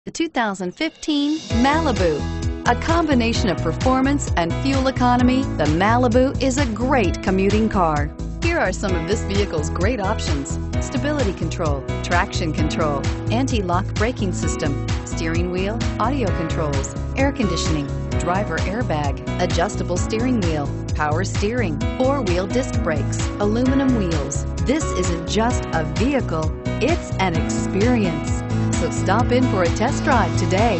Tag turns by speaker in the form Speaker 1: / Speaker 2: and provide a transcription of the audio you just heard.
Speaker 1: The 2015 Malibu. A combination of performance and fuel economy, the Malibu is a great commuting car. Here are some of this vehicle's great options: stability control, traction control, anti-lock braking system, steering wheel audio controls, air conditioning, driver airbag, adjustable steering wheel, power steering, four-wheel disc brakes, aluminum wheels. This isn't just a vehicle, it's an experience. So stop in for a test drive today.